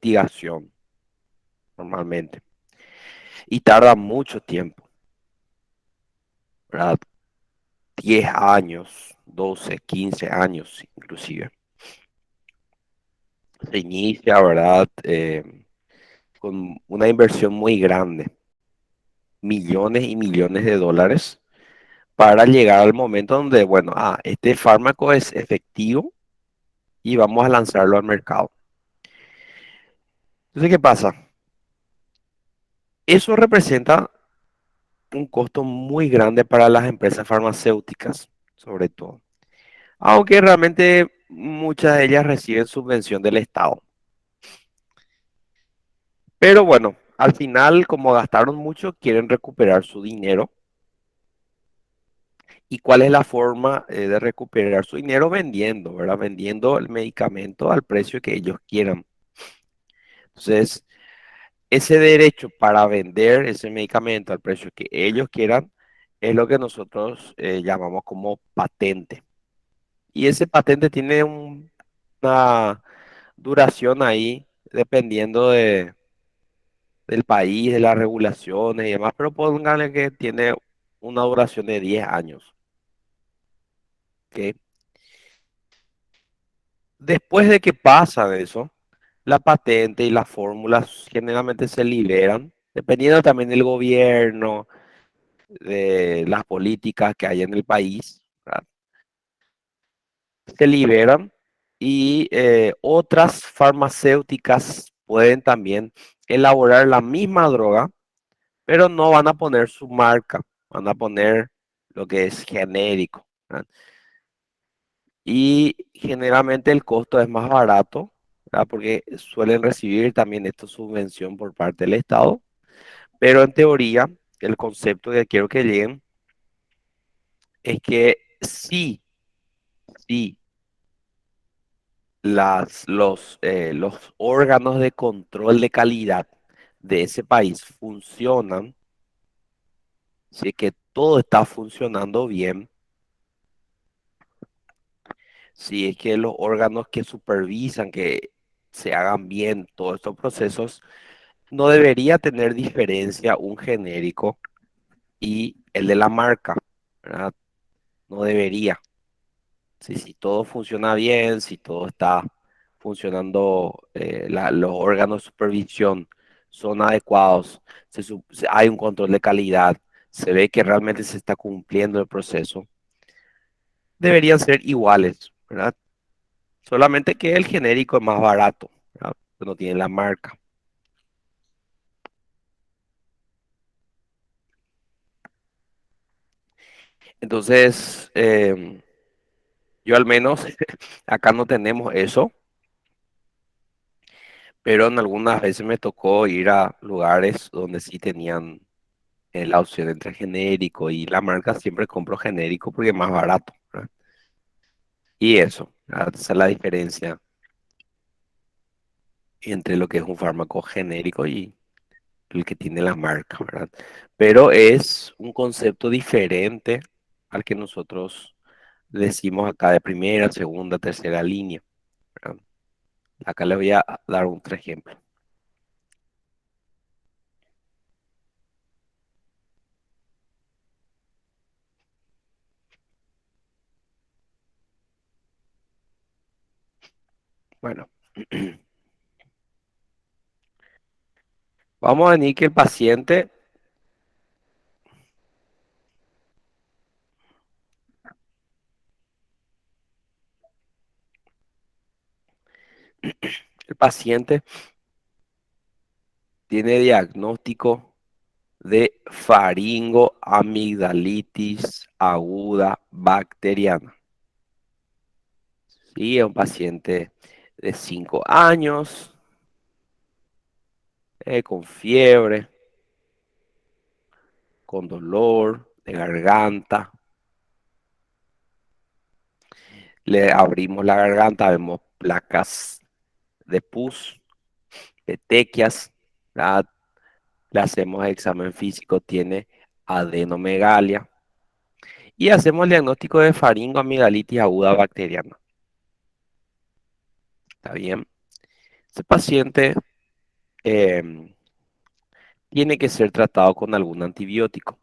investigación normalmente y tarda mucho tiempo, ¿verdad? 10 años, 12, 15 años inclusive. Se inicia, ¿verdad? Con una inversión muy grande, millones y millones de dólares, para llegar al momento donde, bueno, este fármaco es efectivo y vamos a lanzarlo al mercado. Entonces, ¿qué pasa? Eso representa un costo muy grande para las empresas farmacéuticas, sobre todo. Aunque realmente muchas de ellas reciben subvención del Estado. Pero bueno, al final, como gastaron mucho, quieren recuperar su dinero. ¿Y cuál es la forma de recuperar su dinero? Vendiendo, ¿verdad? Vendiendo el medicamento al precio que ellos quieran. Entonces, ese derecho para vender ese medicamento al precio que ellos quieran es lo que nosotros llamamos como patente. Y ese patente tiene una duración ahí, dependiendo del país, de las regulaciones y demás, pero pónganle que tiene una duración de 10 años. ¿Ok? Después de que pasa de eso, la patente y las fórmulas generalmente se liberan, dependiendo también del gobierno, de las políticas que hay en el país, ¿verdad? Se liberan y otras farmacéuticas pueden también elaborar la misma droga, pero no van a poner su marca, van a poner lo que es genérico, ¿verdad? Y generalmente el costo es más barato, ¿verdad? Porque suelen recibir también esta subvención por parte del Estado, pero en teoría el concepto que quiero que lleguen es que sí, los órganos de control de calidad de ese país funcionan, si es que todo está funcionando bien, si es que los órganos que supervisan que se hagan bien todos estos procesos, no debería tener diferencia un genérico y el de la marca, ¿verdad? No debería. Si todo funciona bien, si todo está funcionando, los órganos de supervisión son adecuados, hay un control de calidad, se ve que realmente se está cumpliendo el proceso, deberían ser iguales, ¿verdad? Solamente que el genérico es más barato, ¿verdad? No tiene la marca. Entonces, yo al menos acá no tenemos eso, pero en algunas veces me tocó ir a lugares donde sí tenían la opción entre genérico y la marca. Siempre compro genérico porque es más barato, ¿verdad? Y eso, ¿verdad? Esa es la diferencia entre lo que es un fármaco genérico y el que tiene la marca, ¿verdad? Pero es un concepto diferente al que nosotros decimos acá de primera, segunda, tercera línea, ¿verdad? Acá le voy a dar otro ejemplo. Bueno, vamos a venir que el paciente tiene diagnóstico de faringoamigdalitis aguda bacteriana. Sí, es un paciente de 5 años, con fiebre, con dolor de garganta. Le abrimos la garganta, vemos placas de pus, petequias, ¿verdad? Le hacemos el examen físico, tiene adenomegalia y hacemos el diagnóstico de faringoamigdalitis aguda bacteriana. ¿Está bien? Ese paciente em, tiene que ser tratado con algún antibiótico.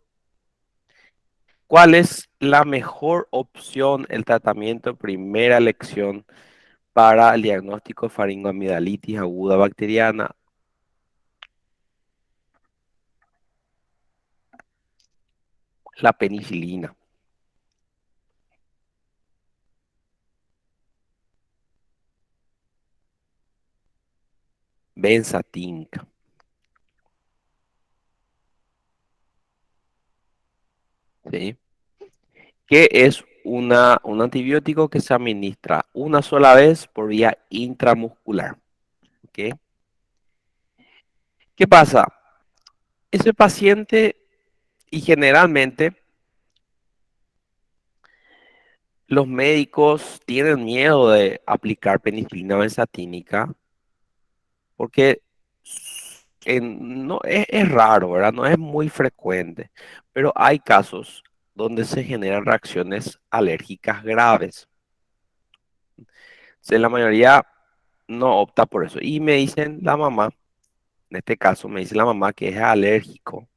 ¿Cuál es la mejor opción, el tratamiento de primera elección para el diagnóstico de faringoamidalitis aguda bacteriana? La penicilina, benzatínica, ¿sí? Que es un antibiótico que se administra una sola vez por vía intramuscular, ¿ok? ¿Qué pasa? Ese paciente, y generalmente los médicos tienen miedo de aplicar penicilina benzatínica porque no, es raro, ¿verdad? No es muy frecuente, pero hay casos donde se generan reacciones alérgicas graves. La mayoría no opta por eso. Y me dicen la mamá, en este caso me dice la mamá que es alérgico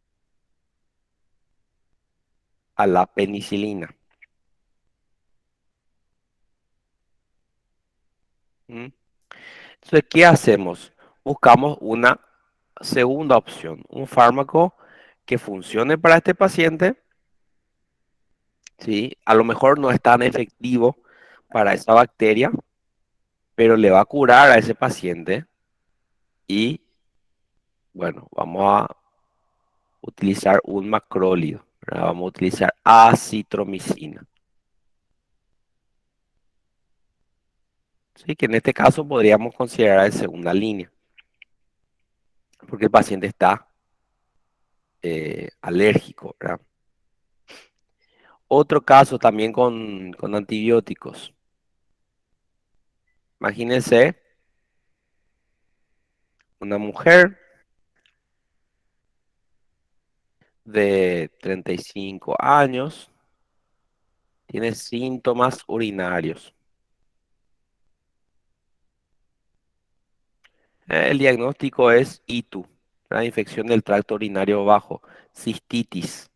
a la penicilina. ¿Mm? Entonces, ¿qué hacemos? Buscamos una segunda opción, un fármaco que funcione para este paciente, ¿sí? A lo mejor no es tan efectivo para esa bacteria, pero le va a curar a ese paciente y, bueno, vamos a utilizar un macrólido, ¿verdad? Vamos a utilizar acitromicina, ¿sí? Que en este caso podríamos considerar de segunda línea, porque el paciente está alérgico, ¿verdad? Otro caso también con antibióticos. Imagínense una mujer de 35 años, tiene síntomas urinarios. El diagnóstico es ITU, una infección del tracto urinario bajo, cistitis.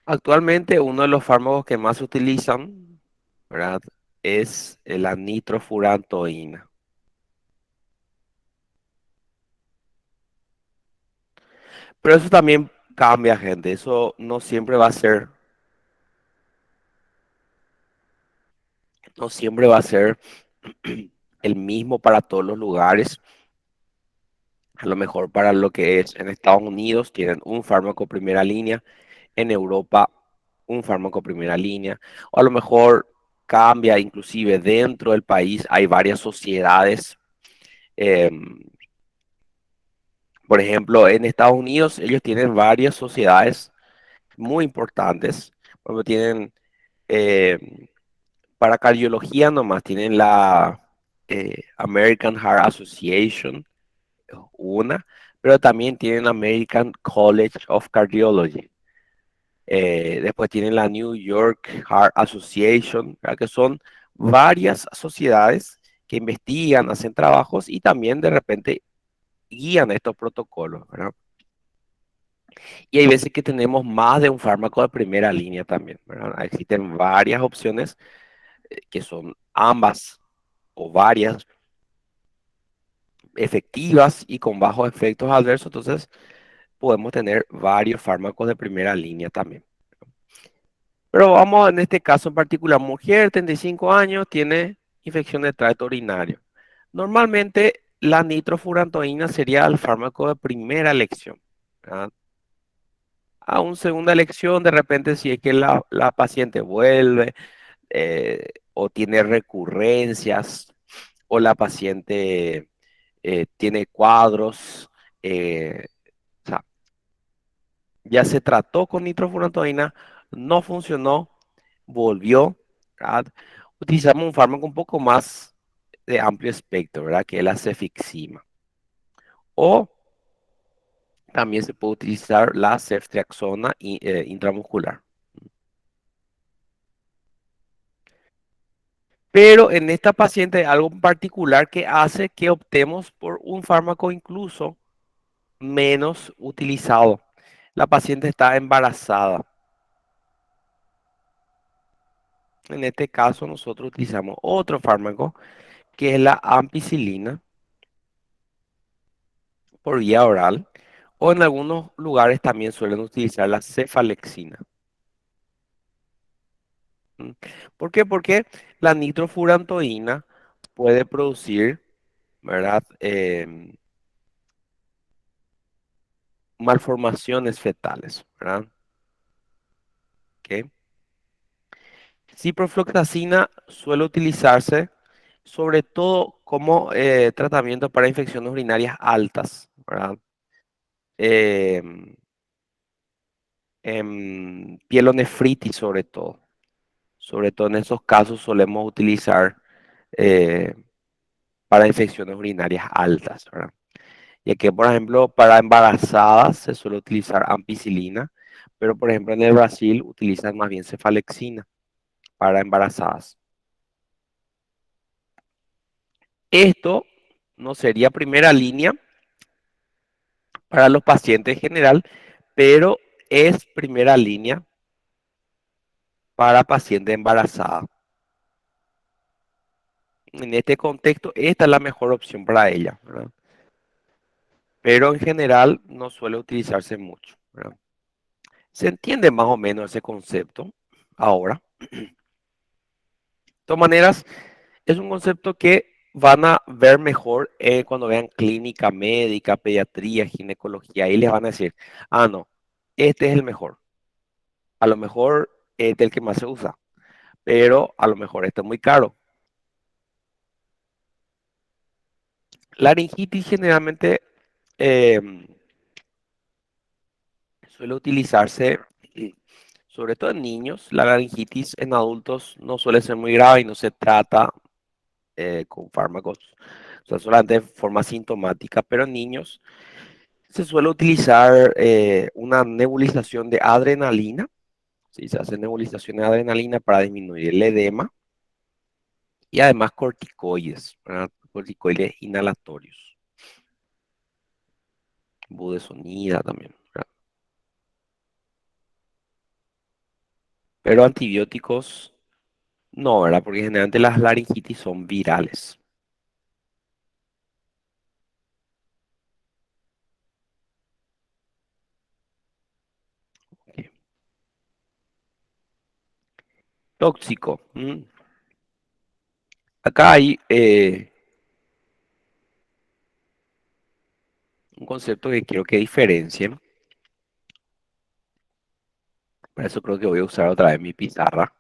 Actualmente uno de los fármacos que más se utilizan, ¿verdad? Es la nitrofurantoína. Pero eso también cambia, gente. Eso no siempre va a ser, no siempre va a ser el mismo para todos los lugares. A lo mejor para lo que es en Estados Unidos tienen un fármaco primera línea, en Europa un fármaco primera línea, o a lo mejor cambia inclusive dentro del país, hay varias sociedades. em, por ejemplo, en Estados Unidos ellos tienen varias sociedades muy importantes. Por ejemplo, tienen em, para cardiología nomás, tienen la American Heart Association, una, pero también tienen American College of Cardiology. Después tienen la New York Heart Association, ¿verdad? Que son varias sociedades que investigan, hacen trabajos y también de repente guían estos protocolos, ¿verdad? Y hay veces que tenemos más de un fármaco de primera línea también, ¿verdad? Existen varias opciones que son ambas o varias efectivas y con bajos efectos adversos, entonces podemos tener varios fármacos de primera línea también. Pero vamos en este caso en particular, mujer, 35 años, tiene infección de tracto urinario. Normalmente la nitrofurantoína sería el fármaco de primera elección, ¿verdad? A una segunda elección, de repente, si es que la paciente vuelve o tiene recurrencias o la paciente tiene cuadros, o sea, ya se trató con nitrofurantoína, no funcionó, volvió, ¿verdad? Utilizamos un fármaco un poco más de amplio espectro, ¿verdad? Que es la cefixima. O también se puede utilizar la ceftriaxona intramuscular. Pero en esta paciente hay algo en particular que hace que optemos por un fármaco incluso menos utilizado. La paciente está embarazada. En este caso nosotros utilizamos otro fármaco que es la ampicilina por vía oral o en algunos lugares también suelen utilizar la cefalexina. ¿Mm? ¿Por qué? Porque la nitrofurantoína puede producir, ¿verdad? Malformaciones fetales, ¿verdad? ¿Ok? Ciprofloxacina suele utilizarse sobre todo como tratamiento para infecciones urinarias altas, ¿verdad? Em, pielonefritis sobre todo. Sobre todo en esos casos solemos utilizar eh, para infecciones urinarias altas, ¿verdad? Ya que, por ejemplo, para embarazadas se suele utilizar ampicilina, pero por ejemplo en el Brasil utilizan más bien cefalexina para embarazadas. Esto no sería primera línea para los pacientes en general, pero es primera línea para pacientes embarazadas. En este contexto, esta es la mejor opción para ella, ¿verdad? Pero en general no suele utilizarse mucho, ¿verdad? ¿Se entiende más o menos ese concepto ahora? De todas maneras, es un concepto que van a ver mejor cuando vean clínica médica, pediatría, ginecología. Ahí les van a decir, ah, no, este es el mejor. A lo mejor este es el que más se usa, pero a lo mejor este es muy caro. Laringitis generalmente eh, suele utilizarse, sobre todo en niños. La laringitis en adultos no suele ser muy grave y no se trata con fármacos, o sea, solamente de forma sintomática, pero en niños se suele utilizar una nebulización de adrenalina, ¿sí? Se hace nebulización de adrenalina para disminuir el edema y además corticoides, ¿verdad? Corticoides inhalatorios, budesonida también, ¿verdad? Pero antibióticos no, ¿verdad? Porque generalmente las laringitis son virales. Ok. Tóxico. Acá hay un concepto que quiero que diferencien. Para eso creo que voy a usar otra vez mi pizarra.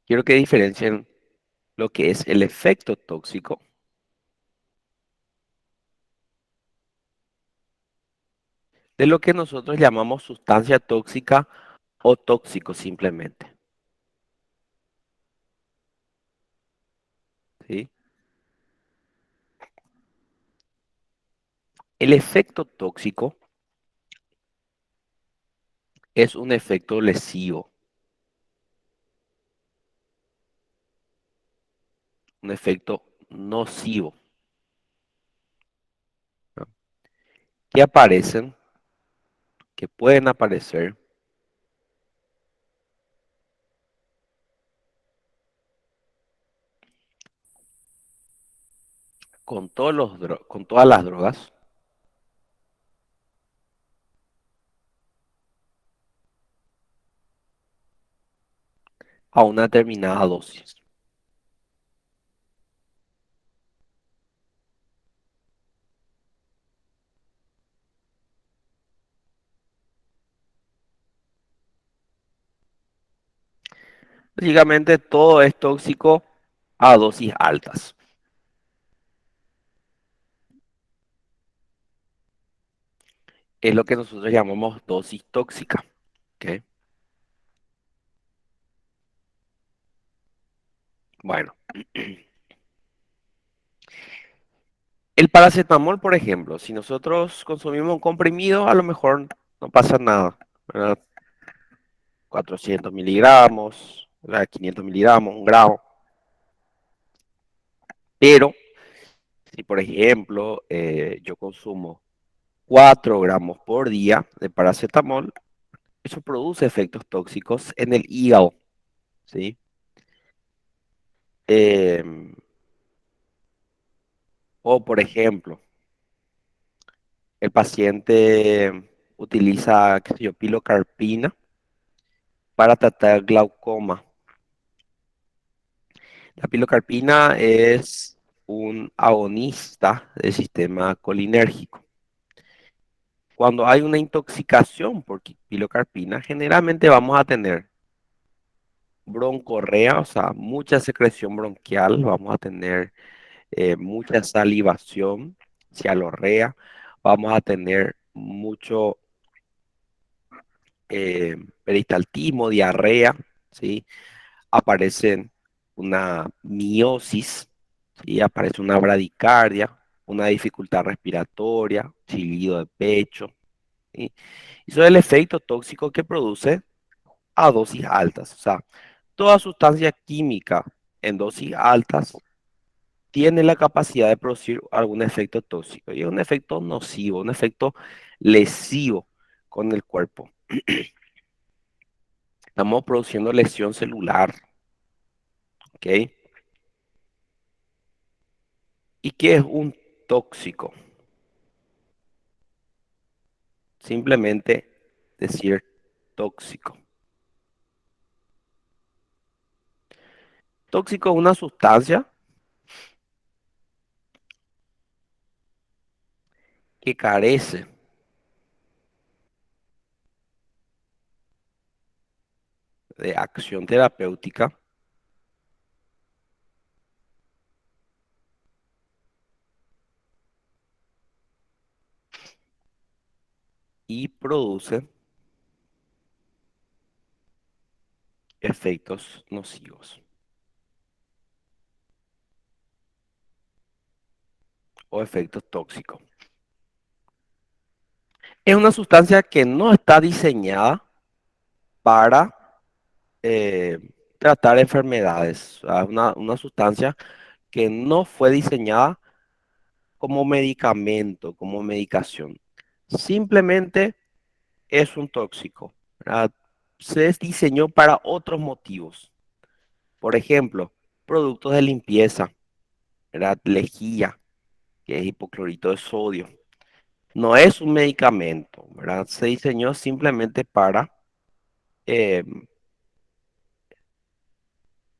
Quiero que diferencien lo que es el efecto tóxico de lo que nosotros llamamos sustancia tóxica o tóxico simplemente. ¿Sí? El efecto tóxico es un efecto lesivo, un efecto nocivo, ¿no? Que aparecen, que pueden aparecer con con todas las drogas a una determinada dosis. Básicamente todo es tóxico a dosis altas. Es lo que nosotros llamamos dosis tóxica. ¿Ok? Bueno, El paracetamol, por ejemplo, si nosotros consumimos un comprimido, a lo mejor no pasa nada, ¿verdad? 400 miligramos, ¿verdad? 500 miligramos, un gramo. Pero si, por ejemplo, yo consumo 4 gramos por día de paracetamol, eso produce efectos tóxicos en el hígado, ¿sí? Em, o, por ejemplo, el paciente utiliza, qué sé yo, pilocarpina para tratar glaucoma. La pilocarpina es un agonista del sistema colinérgico. Cuando hay una intoxicación por pilocarpina, generalmente vamos a tener broncorrea, o sea, mucha secreción bronquial, vamos a tener mucha salivación, cialorrea, vamos a tener mucho peristaltismo, diarrea, ¿sí? Aparecen una miosis, ¿sí? Aparece una bradicardia, una dificultad respiratoria, chillido de pecho, ¿sí? Eso es el efecto tóxico que produce a dosis altas. O sea, toda sustancia química en dosis altas tiene la capacidad de producir algún efecto tóxico y es un efecto nocivo, un efecto lesivo con el cuerpo. Estamos produciendo lesión celular, ¿ok? ¿Y qué es un tóxico? Simplemente decir tóxico. Tóxico es una sustancia que carece de acción terapéutica y produce efectos nocivos o efectos tóxicos. Es una sustancia que no está diseñada para eh, tratar enfermedades. O sea, una sustancia que no fue diseñada como medicamento, como medicación. Simplemente es un tóxico, ¿verdad? Se diseñó para otros motivos. Por ejemplo, productos de limpieza, ¿verdad? Lejía, que es hipoclorito de sodio. No es un medicamento, ¿verdad? Se diseñó simplemente para eh,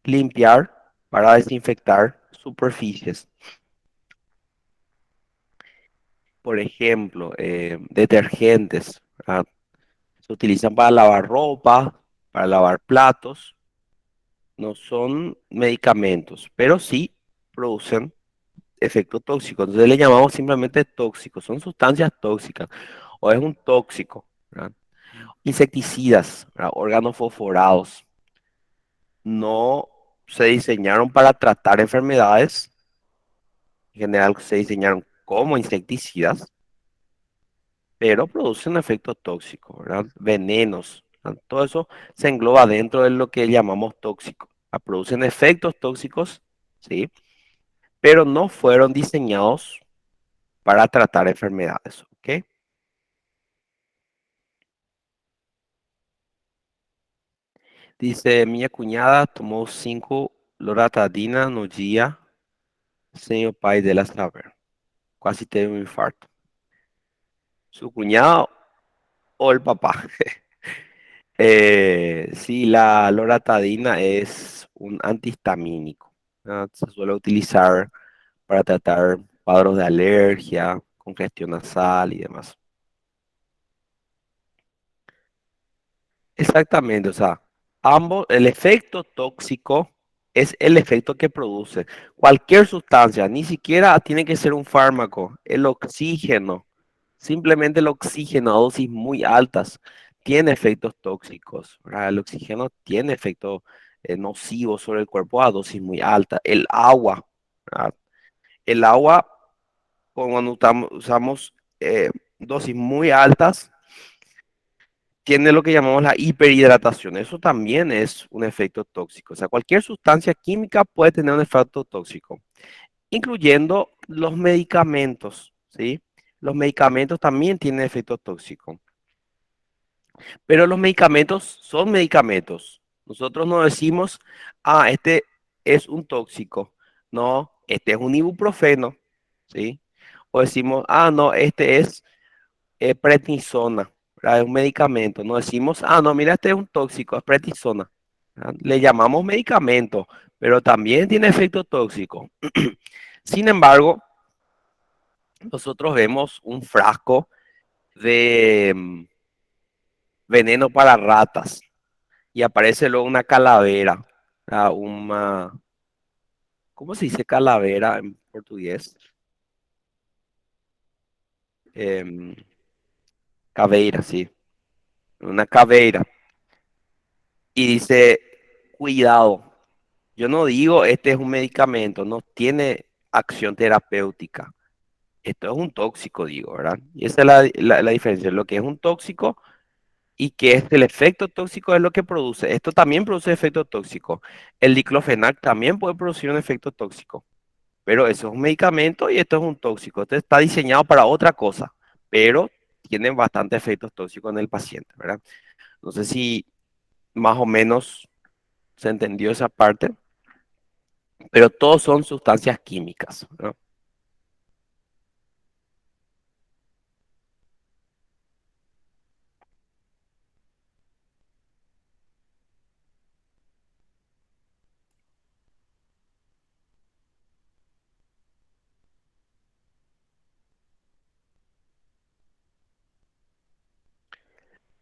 limpiar, para desinfectar superficies. Por ejemplo, detergentes, ¿verdad? Se utilizan para lavar ropa, para lavar platos. No son medicamentos, pero sí producen efecto tóxico. Entonces le llamamos simplemente tóxicos. Son sustancias tóxicas o es un tóxico, ¿verdad? Insecticidas, ¿verdad? Órganos fosforados. No se diseñaron para tratar enfermedades. En general se diseñaron como insecticidas, pero producen efecto tóxico, ¿verdad? Venenos, ¿verdad? Todo eso se engloba dentro de lo que llamamos tóxico. Producen efectos tóxicos, ¿sí? Pero no fueron diseñados para tratar enfermedades, ¿ok? Dice, mi cuñada tomó 5 loratadina no dia sem o pai dela saber. Casi teve un infarto. ¿Su cuñado o el papá? Sí, la loratadina es un antihistamínico, ¿verdad? Se suele utilizar para tratar cuadros de alergia, congestión nasal y demás. Exactamente, o sea, ambos, el efecto tóxico es el efecto que produce cualquier sustancia, ni siquiera tiene que ser un fármaco, el oxígeno, simplemente el oxígeno a dosis muy altas tiene efectos tóxicos, ¿verdad? El oxígeno tiene efectos nocivos sobre el cuerpo a dosis muy altas. El agua, ¿verdad? El agua cuando usamos dosis muy altas, tiene lo que llamamos la hiperhidratación. Eso también es un efecto tóxico. O sea, cualquier sustancia química puede tener un efecto tóxico, incluyendo los medicamentos, ¿sí? Los medicamentos también tienen efecto tóxico, pero los medicamentos son medicamentos. Nosotros no decimos, ah, este es un tóxico. No, este es un ibuprofeno, ¿sí? O decimos, ah, no, este es prednisona, ¿verdad? Es un medicamento. No decimos, ah, no, mira, este es un tóxico, es prednisona. ¿Verdad? Le llamamos medicamento, pero también tiene efecto tóxico. Sin embargo, nosotros vemos un frasco de veneno para ratas y aparece luego una calavera, ¿verdad? ¿Cómo se dice calavera en portugués? Em, Caveira, sí, una caveira. Y dice, cuidado. Yo no digo este es un medicamento, no tiene acción terapéutica. Esto es un tóxico, digo, ¿verdad? Y esa es la diferencia. Lo que es un tóxico y que es el efecto tóxico es lo que produce. Esto también produce efecto tóxico. El diclofenac también puede producir un efecto tóxico, pero eso es un medicamento y esto es un tóxico. Este está diseñado para otra cosa, pero tiene bastante efectos tóxicos en el paciente, ¿verdad? No sé si más o menos se entendió esa parte, pero todos son sustancias químicas, ¿no?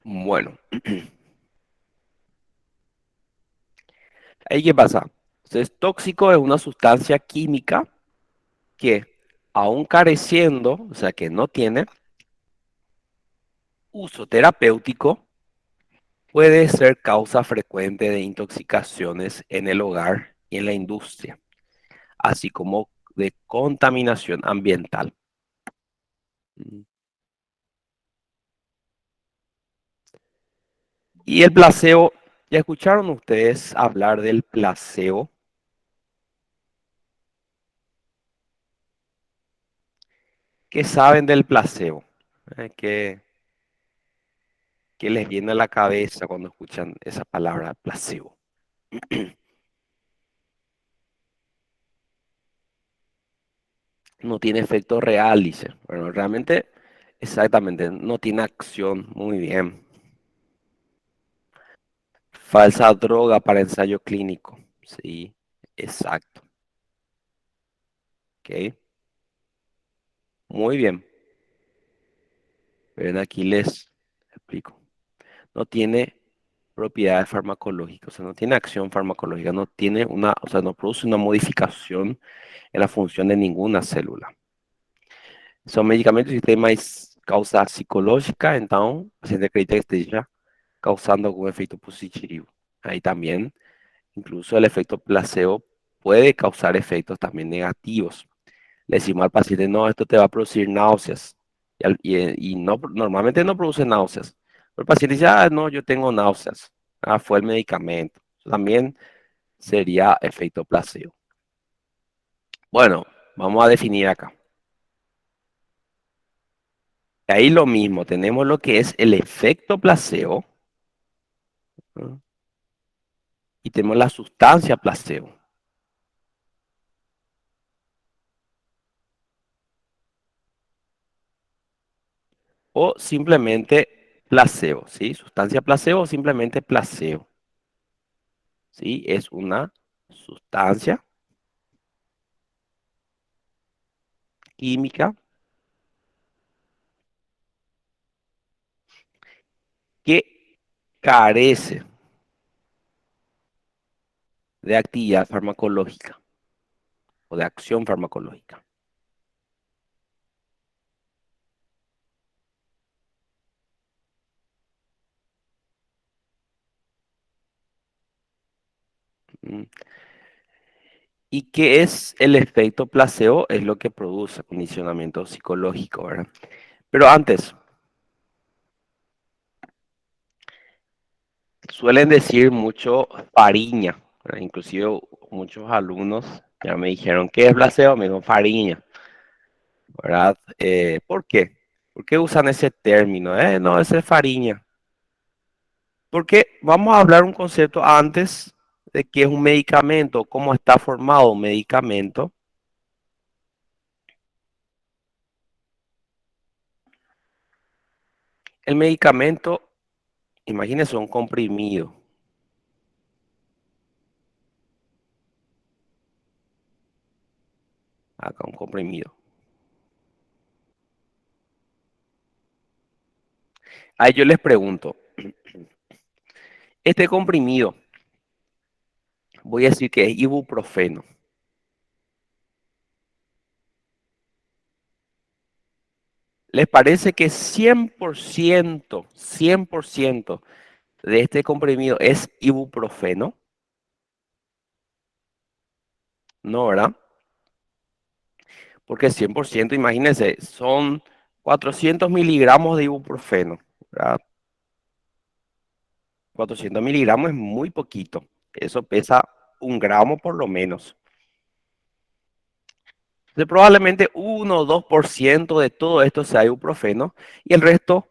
Bueno, ahí qué pasa. Entonces, tóxico es una sustancia química que, aun careciendo, o sea, que no tiene uso terapéutico, puede ser causa frecuente de intoxicaciones en el hogar y en la industria, así como de contaminación ambiental. Mm. Y el placebo, ¿ya escucharon ustedes hablar del placebo? ¿Qué saben del placebo? ¿Qué, qué les viene a la cabeza cuando escuchan esa palabra placebo? No tiene efecto real, dice. Bueno, realmente, exactamente, no tiene acción. Muy bien. Falsa droga para ensayo clínico. Sí, exacto. Ok, muy bien. Ven, aquí les explico. No tiene propiedades farmacológicas, o sea, no tiene acción farmacológica, no tiene una, o sea, no produce una modificación en la función de ninguna célula. São medicamentos que têm mais causa psicológica, então o paciente acredita que esteja causando algún efecto positivo. Ahí también, incluso el efecto placebo puede causar efectos también negativos. Le decimos al paciente, no, esto te va a producir náuseas. Y no, normalmente no produce náuseas. Pero el paciente dice, ah, no, yo tengo náuseas. Ah, fue el medicamento. También sería efecto placebo. Bueno, vamos a definir acá. Ahí lo mismo, tenemos lo que es el efecto placebo, ¿no? Y tenemos la sustancia placebo. O simplemente placebo, ¿sí? Sustancia placebo o simplemente placebo, ¿sí? Es una sustancia química que carece de actividad farmacológica o de acción farmacológica. ¿Mm? ¿Y qué es el efecto placebo? Es lo que produce condicionamiento psicológico, ¿verdad? Pero antes, suelen decir mucho fariña, ¿verdad? Inclusive muchos alumnos ya me dijeron, ¿qué es placebo? Me dijo fariña, ¿verdad? ¿Por qué? ¿Por qué usan ese término? No, ese es fariña. Porque vamos a hablar un concepto antes de qué es un medicamento, cómo está formado un medicamento. El medicamento, imagínense un comprimido, acá un comprimido. Ahí yo les pregunto, este comprimido, voy a decir que es ibuprofeno. ¿Les parece que 100% de este comprimido es ibuprofeno? No, ¿verdad? Porque 100%, imagínense, son 400 miligramos de ibuprofeno, ¿verdad? 400 miligramos es muy poquito. Eso pesa 1 gramo por lo menos. Entonces, probablemente 1 o 2% de todo esto sea ibuprofeno y el resto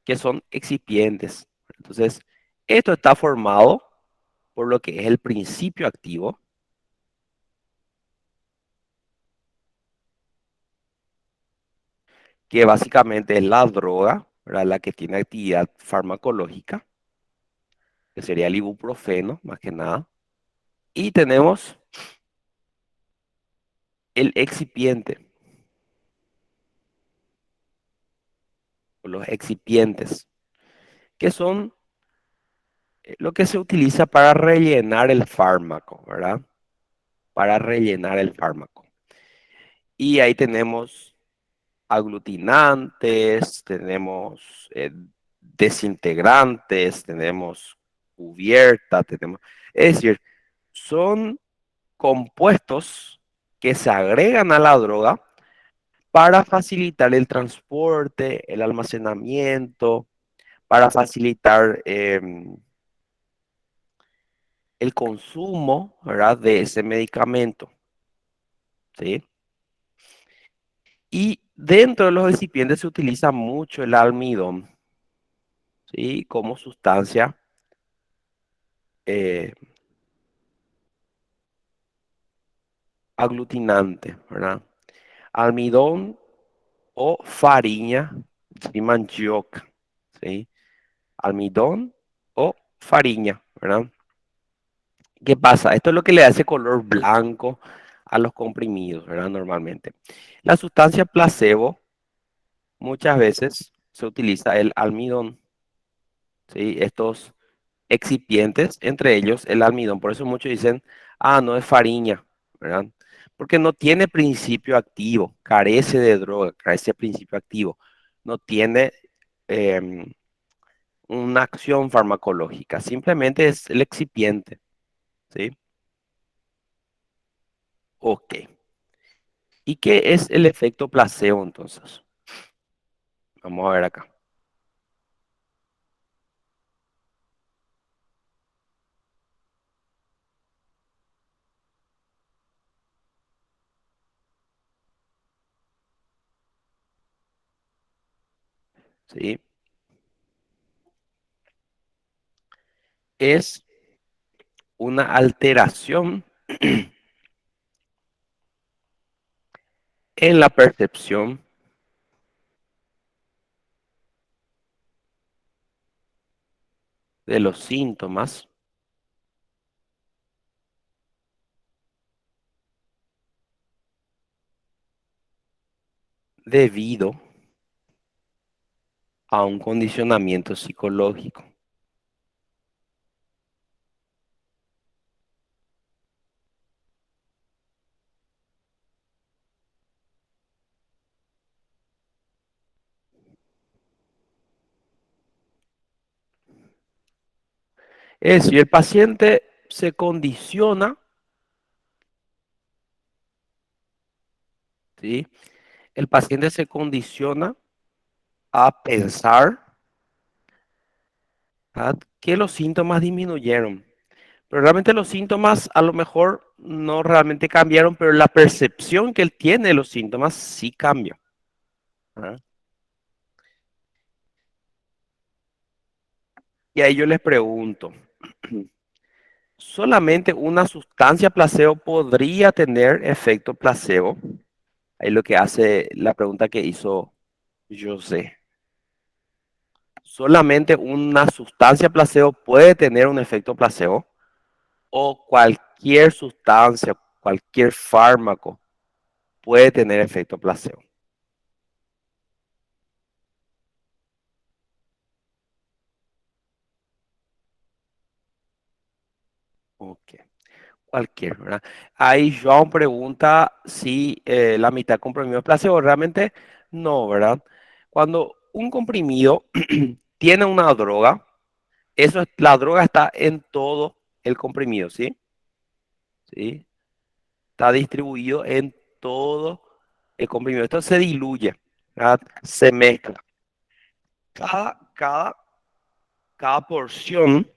que son excipientes. Entonces, esto está formado por lo que es el principio activo, que básicamente es la droga, ¿verdad? La que tiene actividad farmacológica, que sería el ibuprofeno, más que nada. Y tenemos el excipiente, o los excipientes, que son lo que se utiliza para rellenar el fármaco, ¿verdad? Para rellenar el fármaco. Y ahí tenemos aglutinantes, tenemos desintegrantes, tenemos cubierta, tenemos... Es decir, son compuestos que se agregan a la droga para facilitar el transporte, el almacenamiento, para facilitar el consumo, ¿verdad? De ese medicamento, ¿sí? Y dentro de los recipientes se utiliza mucho el almidón, ¿sí? Como sustancia eh, aglutinante, ¿verdad? Almidón o fariña de mandioca, ¿sí? Almidón o fariña, ¿verdad? ¿Qué pasa? Esto es lo que le hace color blanco a los comprimidos, ¿verdad? Normalmente. La sustancia placebo muchas veces se utiliza el almidón, ¿sí? Estos excipientes, entre ellos el almidón. Por eso muchos dicen, ah, no es fariña, ¿verdad? Porque no tiene principio activo, carece de droga, carece de principio activo, no tiene em, una acción farmacológica, simplemente es el excipiente, ¿sí? Ok. ¿Y qué es el efecto placebo entonces? Vamos a ver acá, ¿sí? Es una alteración en la percepción de los síntomas debido a un condicionamiento psicológico. Es decir, el paciente se condiciona ¿sí? El paciente se condiciona a pensar, ¿verdad?, que los síntomas disminuyeron. Pero realmente los síntomas a lo mejor no realmente cambiaron, pero la percepción que él tiene de los síntomas sí cambió, ¿verdad? Y ahí yo les pregunto, ¿solamente una sustancia placebo podría tener efecto placebo? Ahí lo que hace la pregunta que hizo José. ¿Solamente una sustancia placebo puede tener un efecto placebo? ¿O cualquier sustancia, cualquier fármaco puede tener efecto placebo? Ok. Cualquier, ¿verdad? Ahí Joan pregunta si la mitad de comprimido es placebo. Realmente no, ¿verdad? Cuando un comprimido tiene una droga, la droga está en todo el comprimido, ¿sí? ¿Sí? Está distribuido en todo el comprimido. Esto se diluye, ¿verdad? Se mezcla. Cada, cada, cada porción,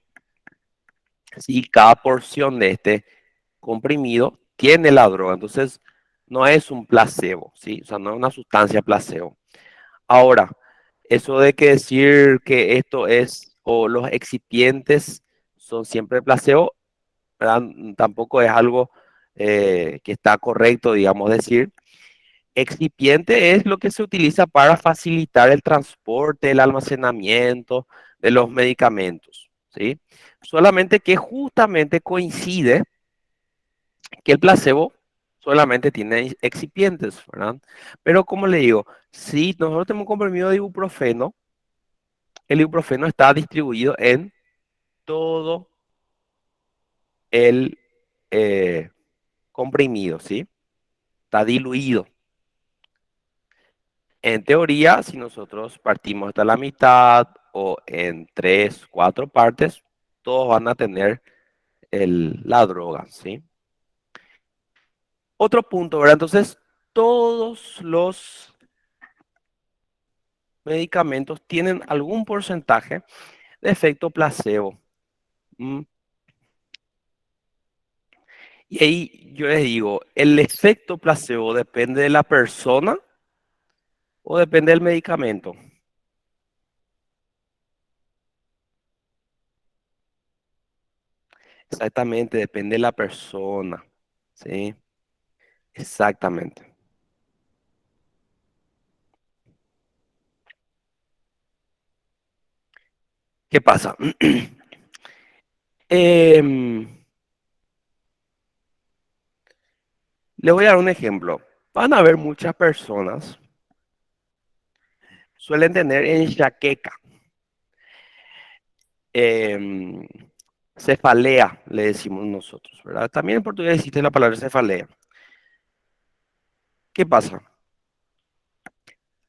¿sí? Cada porción de este comprimido tiene la droga. Entonces, no es un placebo, ¿sí? O sea, no es una sustancia placebo. Ahora, eso de que decir que esto es, o los excipientes son siempre placebo, ¿verdad? Tampoco es algo que está correcto, digamos, decir. Excipiente es lo que se utiliza para facilitar el transporte, el almacenamiento de los medicamentos, ¿sí? Solamente que justamente coincide que el placebo solamente tiene excipientes, ¿verdad? Pero como le digo, si nosotros tenemos un comprimido de ibuprofeno, el ibuprofeno está distribuido en todo el comprimido, ¿sí? Está diluido. En teoría, si nosotros partimos hasta la mitad o en tres, cuatro partes, todos van a tener la droga, ¿sí? Otro punto, ¿verdad? Entonces, todos los medicamentos tienen algún porcentaje de efecto placebo. ¿M? Y ahí yo les digo, ¿el efecto placebo depende de la persona o depende del medicamento? Exactamente, depende de la persona. ¿Sí? Exactamente. ¿Qué pasa? Em, Le voy a dar un ejemplo. Van a haber muchas personas, suelen tener enxaqueca, em, cefalea, le decimos nosotros, ¿verdad? También en portugués existe la palabra cefalea. ¿Qué pasa?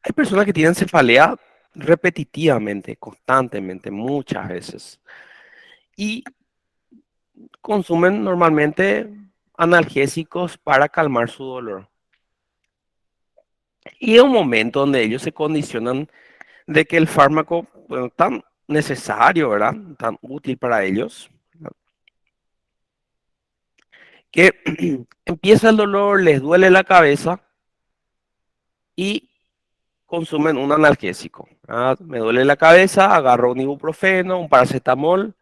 Hay personas que tienen cefalea repetitivamente, constantemente, muchas veces, y consumen normalmente analgésicos para calmar su dolor. Y es un momento donde ellos se condicionan de que el fármaco, bueno, tan necesario, ¿verdad? Tan útil para ellos, que empieza el dolor, les duele la cabeza y consumen un analgésico. ¿Verdad? Me duele la cabeza, agarro un ibuprofeno, un paracetamol,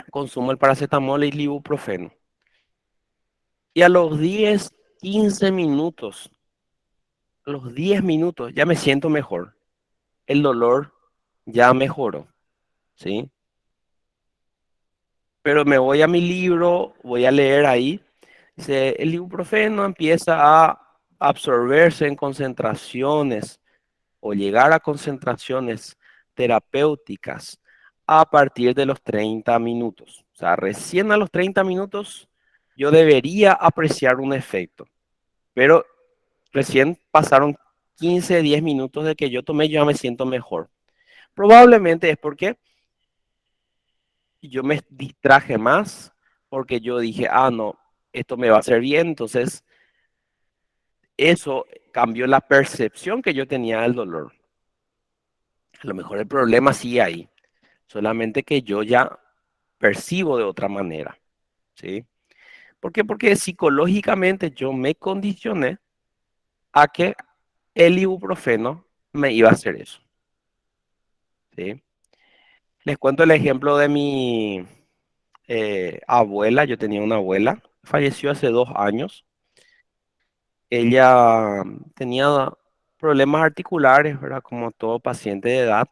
consumo el paracetamol y el ibuprofeno. Y a los 10, 15 minutos, a los 10 minutos ya me siento mejor. El dolor ya mejoró, ¿sí? Pero me voy a mi libro, voy a leer ahí. Dice, el ibuprofeno empieza a absorberse en concentraciones o llegar a concentraciones terapéuticas a partir de los 30 minutos. O sea, recién a los 30 minutos yo debería apreciar un efecto, pero recién pasaron 15, 10 minutos de que yo tomé, yo ya me siento mejor. Probablemente es porque yo me distraje más, porque yo dije, ah, no, esto me va a hacer bien, entonces eso cambió la percepción que yo tenía del dolor. A lo mejor el problema sigue ahí, solamente que yo ya percibo de otra manera, ¿sí? ¿Por qué? Porque psicológicamente yo me condicioné a que el ibuprofeno me iba a hacer eso, ¿sí? Les cuento el ejemplo de mi abuela. Yo tenía una abuela, falleció hace 2 años. Ella tenía problemas articulares, ¿verdad? Como todo paciente de edad.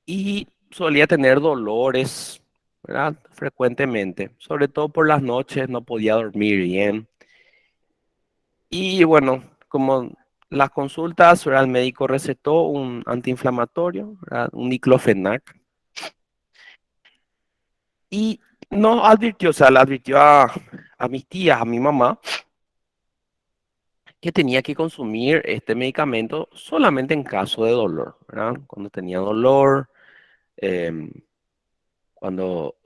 Y solía tener dolores, ¿verdad? Frecuentemente, sobre todo por las noches, no podía dormir bien. Y bueno, como las consultas, ¿verdad? El médico recetó un antiinflamatorio, ¿verdad? Un diclofenac. Y nos advirtió, o sea, le advirtió a mis tías, a mi mamá, que tenía que consumir este medicamento solamente en caso de dolor, ¿verdad? Cuando tenía dolor, em, cuando,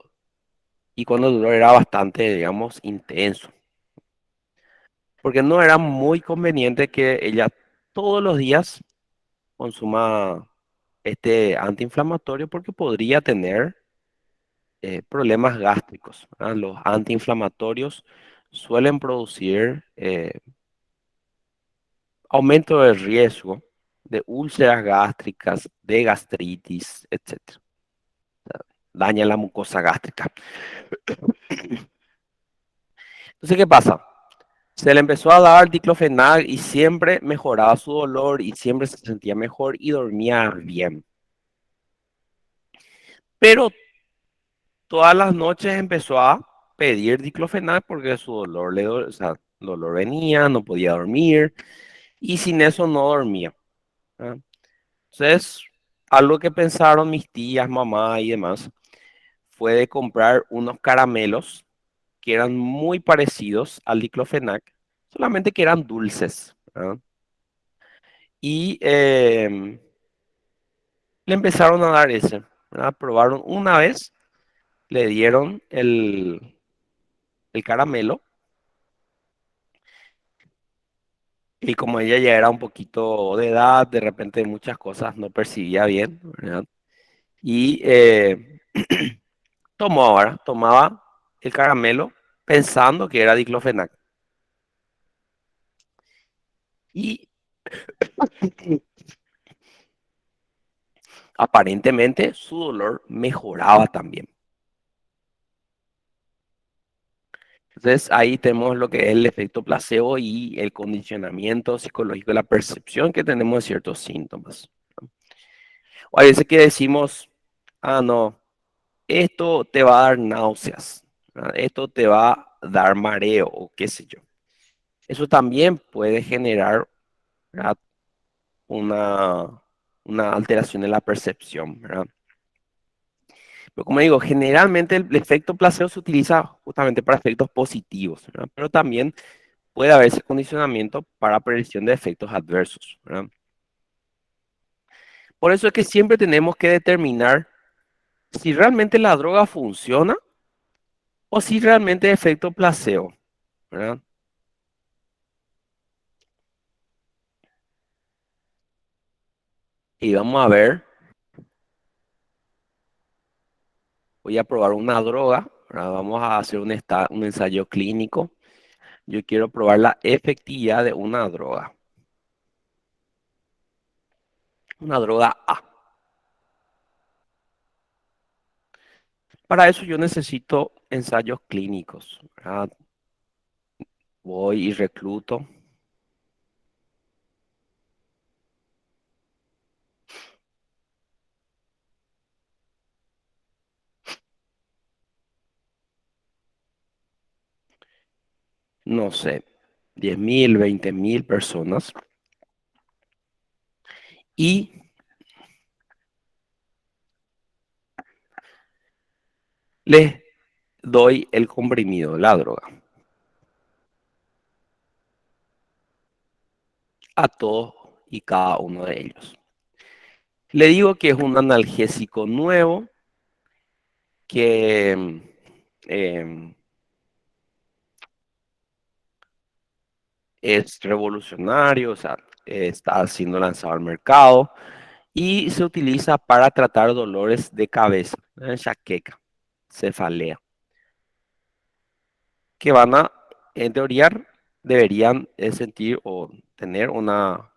y cuando el dolor era bastante, digamos, intenso. Porque no era muy conveniente que ella todos los días consuma este antiinflamatorio porque podría tener problemas gástricos, ¿verdad? Los antiinflamatorios suelen producir aumento de riesgo de úlceras gástricas, de gastritis, etcétera. Daña la mucosa gástrica. Entonces, ¿qué pasa? Se le empezó a dar diclofenac y siempre mejoraba su dolor y siempre se sentía mejor y dormía bien. Pero todas las noches empezó a pedir diclofenac porque su dolor o sea, dolor venía, no podía dormir y sin eso no dormía, ¿verdad? Entonces, algo que pensaron mis tías, mamá y demás fue de comprar unos caramelos que eran muy parecidos al diclofenac, solamente que eran dulces, ¿verdad? Y le empezaron a dar ese, ¿verdad? Probaron una vez, le dieron el caramelo y como ella ya era un poquito de edad, de repente muchas cosas no percibía bien, ¿verdad? Y tomaba el caramelo pensando que era diclofenac. Y aparentemente su dolor mejoraba también. Entonces ahí tenemos lo que es el efecto placebo y el condicionamiento psicológico, la percepción que tenemos de ciertos síntomas. O hay veces que decimos, ah, no, esto te va a dar náuseas, ¿verdad? Esto te va a dar mareo o qué sé yo. Eso también puede generar, ¿verdad? una, una alteración en la percepción, ¿verdad? Pero como digo, generalmente el efecto placebo se utiliza justamente para efectos positivos, ¿verdad? Pero también puede haber ese condicionamiento para predicción de efectos adversos, ¿verdad? Por eso es que siempre tenemos que determinar si realmente la droga funciona o si realmente es efecto placebo, ¿verdad? Y vamos a ver, voy a probar una droga, ¿verdad? Vamos a hacer un ensayo clínico. Yo quiero probar la efectividad de una droga A. Para eso yo necesito ensayos clínicos, ¿verdad? Voy y recluto, no sé, 10.000, 20.000 personas y les doy el comprimido, la droga, a todos y cada uno de ellos. Le digo que es un analgésico nuevo que em, es revolucionario, o sea, está siendo lanzado al mercado y se utiliza para tratar dolores de cabeza, enxaqueca, cefalea, que van a, en teoría, deberían sentir o tener una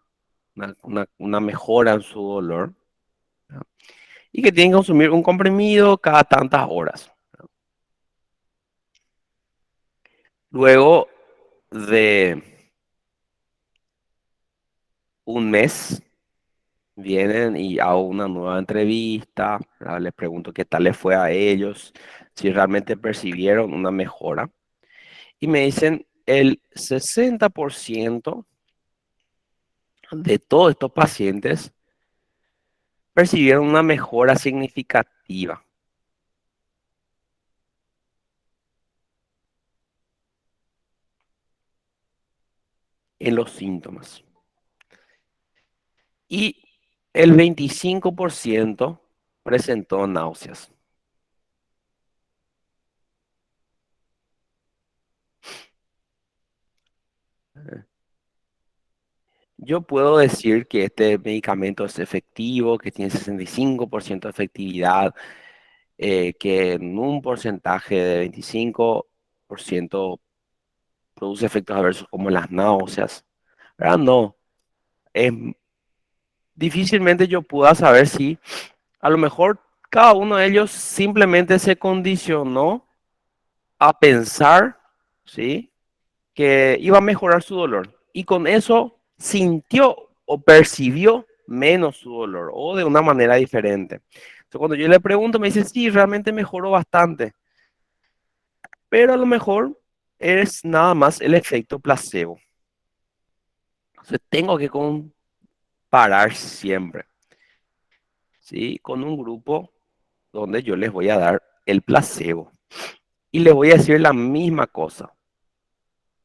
mejora en su dolor, ¿no? Y que tienen que consumir un comprimido cada tantas horas. Luego de un mes, vienen y hago una nueva entrevista, ¿verdad? Les pregunto qué tal les fue a ellos, si realmente percibieron una mejora. Y me dicen, el 60% de todos estos pacientes percibieron una mejora significativa en los síntomas. Y el 25% presentó náuseas. Yo puedo decir que este medicamento es efectivo, que tiene 65% de efectividad, que en un porcentaje de 25% produce efectos adversos como las náuseas. ¿Verdad? No. Es, difícilmente yo pueda saber si a lo mejor cada uno de ellos simplemente se condicionó a pensar, ¿sí?, que iba a mejorar su dolor. Y con eso sintió o percibió menos su dolor o de una manera diferente. Entonces, cuando yo le pregunto, me dice, sí, realmente mejoró bastante, pero a lo mejor es nada más el efecto placebo. Entonces, tengo que comparar siempre, ¿sí?, con un grupo donde yo les voy a dar el placebo y les voy a decir la misma cosa.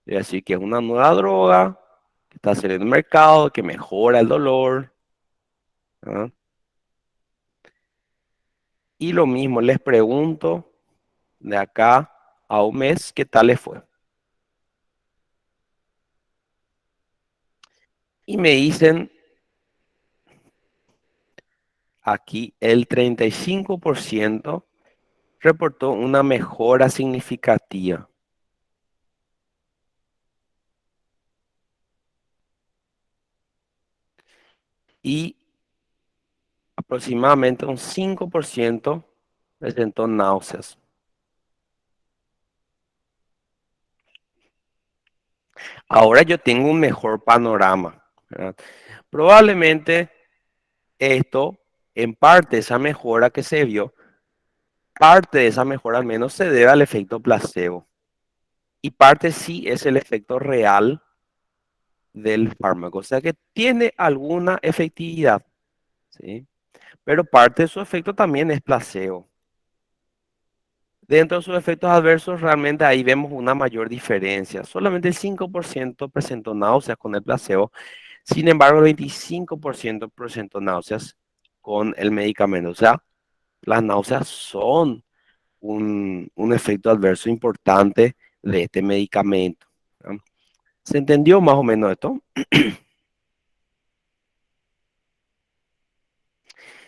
Les voy a decir que es una nueva droga, que está saliendo en el mercado, que mejora el dolor, ¿ah? Y lo mismo, les pregunto de acá a un mes qué tal les fue. Y me dicen aquí el 35% reportó una mejora significativa y aproximadamente un 5% presentó náuseas. Ahora yo tengo un mejor panorama, ¿verdad? Probablemente esto, en parte, esa mejora que se vio, parte de esa mejora al menos se debe al efecto placebo. Y parte sí es el efecto real del fármaco. O sea que tiene alguna efectividad, ¿sí? Pero parte de su efecto también es placebo. Dentro de sus efectos adversos, realmente ahí vemos una mayor diferencia. Solamente el 5% presentó náuseas con el placebo. Sin embargo, el 25% presentó náuseas con el medicamento. O sea, las náuseas son un efecto adverso importante de este medicamento, ¿no? ¿Se entendió más o menos esto?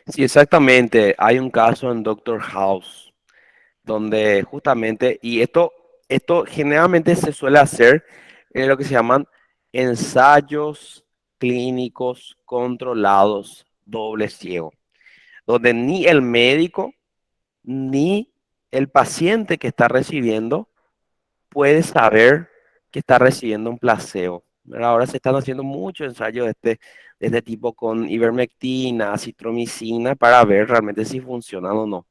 Sí, exactamente. Hay un caso en Doctor House donde justamente, y esto generalmente se suele hacer en lo que se llaman ensayos clínicos controlados doble ciego, donde ni el médico ni el paciente que está recibiendo puede saber que está recibiendo un placebo, ¿verdad? Ahora se están haciendo muchos ensayos de este tipo con ivermectina, acitromicina, para ver realmente si funcionan o no.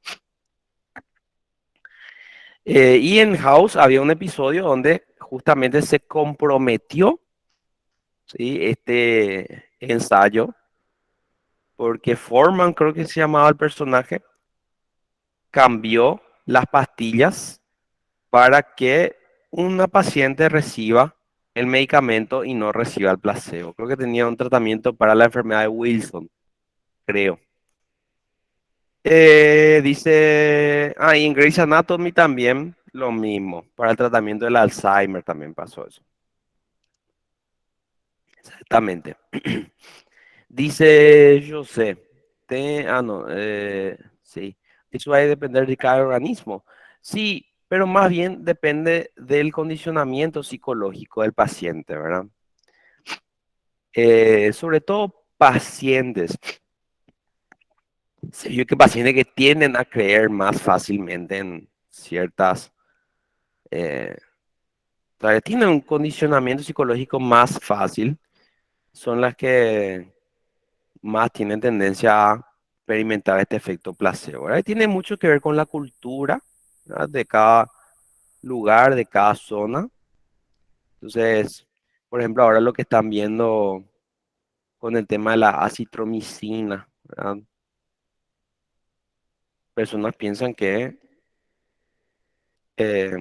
Y en House había un episodio donde justamente se comprometió, ¿sí?, este ensayo, porque Foreman, creo que se llamaba el personaje, cambió las pastillas para que una paciente reciba el medicamento y no reciba el placebo. Creo que tenía un tratamiento para la enfermedad de Wilson, creo. Y en Grey's Anatomy también lo mismo. Para el tratamiento del Alzheimer también pasó eso. Exactamente. Dice, yo sé, no, sí, eso va a depender de cada organismo. Sí, pero más bien depende del condicionamiento psicológico del paciente, ¿verdad? Sobre todo pacientes, se vio que pacientes que tienden a creer más fácilmente en ciertas, eh, o sea, que tienen un condicionamiento psicológico más fácil, son las que más tienen tendencia a experimentar este efecto placebo, ¿verdad? Y tiene mucho que ver con la cultura, ¿verdad? De cada lugar, de cada zona. Entonces, por ejemplo, ahora lo que están viendo con el tema de la acitromicina, ¿verdad? Personas piensan que eh,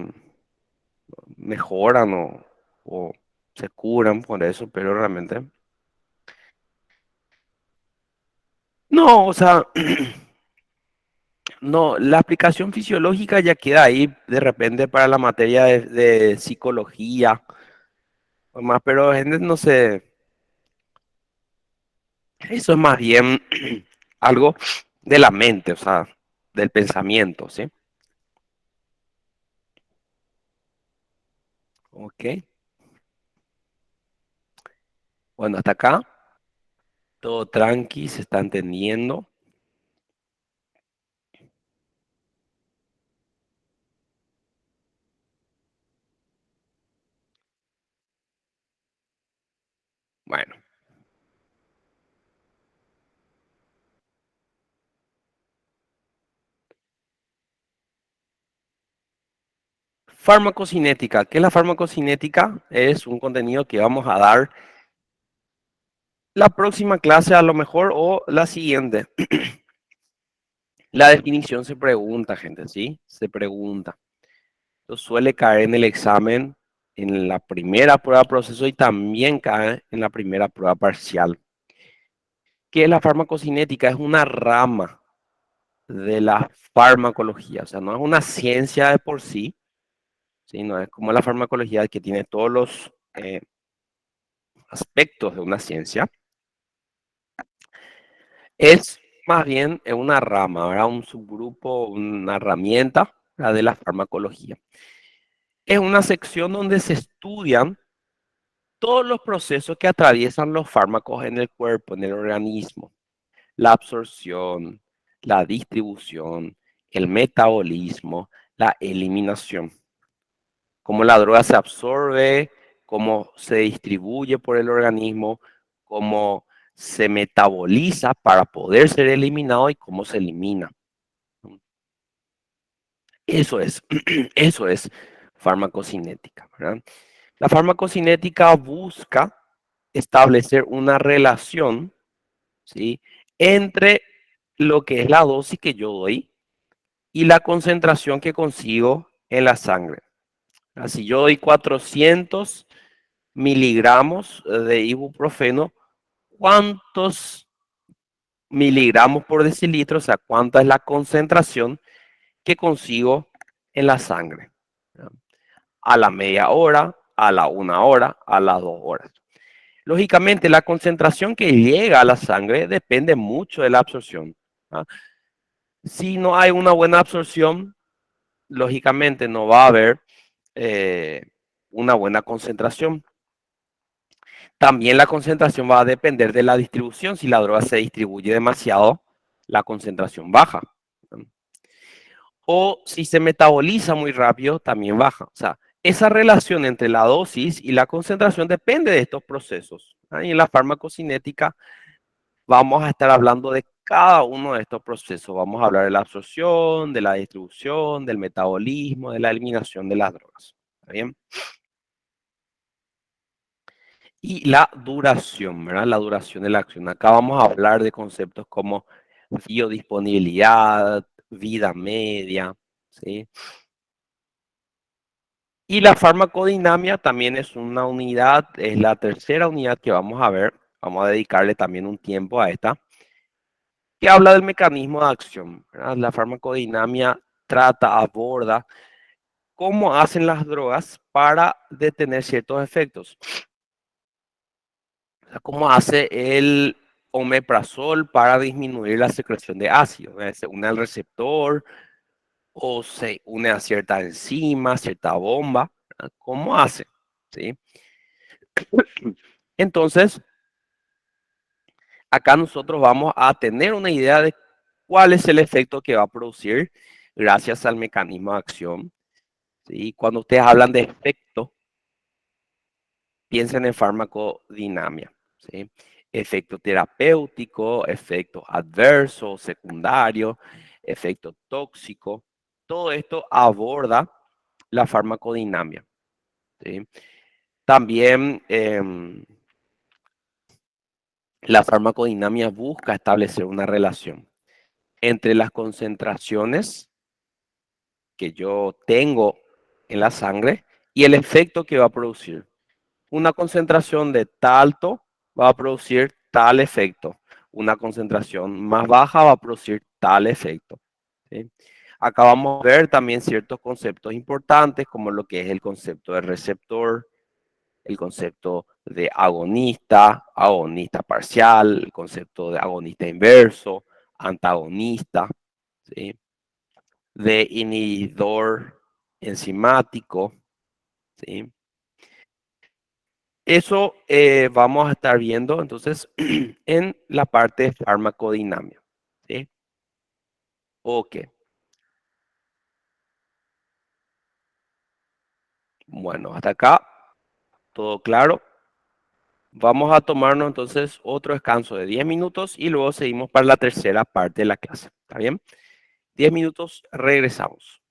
mejoran o se curan por eso, pero realmente no, o sea, no, la aplicación fisiológica ya queda ahí de repente para la materia de psicología o más, pero gente no sé, eso es más bien algo de la mente, o sea, del pensamiento, ¿sí? Ok, bueno, hasta acá, todo tranqui, se está entendiendo. Bueno, farmacocinética. ¿Qué es la farmacocinética? Es un contenido que vamos a dar la próxima clase a lo mejor o la siguiente. La definición se pregunta, gente, ¿sí? Se pregunta. Esto suele caer en el examen en la primera prueba de proceso y también cae en la primera prueba parcial. ¿Qué es la farmacocinética? Es una rama de la farmacología, o sea, no es una ciencia de por sí, sino es como la farmacología que tiene todos los aspectos de una ciencia. Es más bien una rama, ¿verdad? Un subgrupo, una herramienta, ¿verdad? De la farmacología. Es una sección donde se estudian todos los procesos que atraviesan los fármacos en el cuerpo, en el organismo. La absorción, la distribución, el metabolismo, la eliminación. Cómo la droga se absorbe, cómo se distribuye por el organismo, cómo se metaboliza para poder ser eliminado y cómo se elimina. Eso es, eso es farmacocinética, ¿verdad? La farmacocinética busca establecer una relación, ¿sí? Entre lo que es la dosis que yo doy y la concentración que consigo en la sangre. Si yo doy 400 miligramos de ibuprofeno, ¿cuántos miligramos por decilitro? O sea, ¿cuánta es la concentración que consigo en la sangre? A la media hora, a la una hora, a las 2 horas. Lógicamente, la concentración que llega a la sangre depende mucho de la absorción. ¿Ah? Si no hay una buena absorción, lógicamente no va a haber eh, una buena concentración. También la concentración va a depender de la distribución. Si la droga se distribuye demasiado, la concentración baja. O si se metaboliza muy rápido, también baja. O sea, esa relación entre la dosis y la concentración depende de estos procesos. Y en la farmacocinética vamos a estar hablando de cada uno de estos procesos. Vamos a hablar de la absorción, de la distribución, del metabolismo, de la eliminación de las drogas. ¿Está bien? Y la duración, ¿verdad? La duración de la acción. Acá vamos a hablar de conceptos como biodisponibilidad, vida media, ¿sí? Y la farmacodinamia también es una unidad, es la tercera unidad que vamos a ver. Vamos a dedicarle también un tiempo a esta, que habla del mecanismo de acción, ¿verdad? La farmacodinamia trata, aborda cómo hacen las drogas para detener ciertos efectos. ¿Cómo hace el omeprazol para disminuir la secreción de ácido? Se une al receptor o se une a cierta enzima, cierta bomba. ¿Verdad? ¿Cómo hace? ¿Sí? Entonces, acá nosotros vamos a tener una idea de cuál es el efecto que va a producir gracias al mecanismo de acción. ¿Sí? Cuando ustedes hablan de efecto, piensen en farmacodinamia. ¿Sí? Efecto terapéutico, efecto adverso, secundario, efecto tóxico. Todo esto aborda la farmacodinamia. ¿Sí? También la farmacodinamia busca establecer una relación entre las concentraciones que yo tengo en la sangre y el efecto que va a producir. Una concentración de talto va a producir tal efecto. Una concentración más baja va a producir tal efecto. ¿Sí? Acá vamos a ver también ciertos conceptos importantes como lo que es el concepto de receptor, el concepto de agonista, agonista parcial, el concepto de agonista inverso, antagonista, ¿sí? De inhibidor enzimático, ¿sí? Eso vamos a estar viendo entonces en la parte de farmacodinamia, ¿sí? Ok, bueno, hasta acá todo claro. Vamos a tomarnos entonces otro descanso de 10 minutos y luego seguimos para la tercera parte de la clase. ¿Está bien? 10 minutos, regresamos.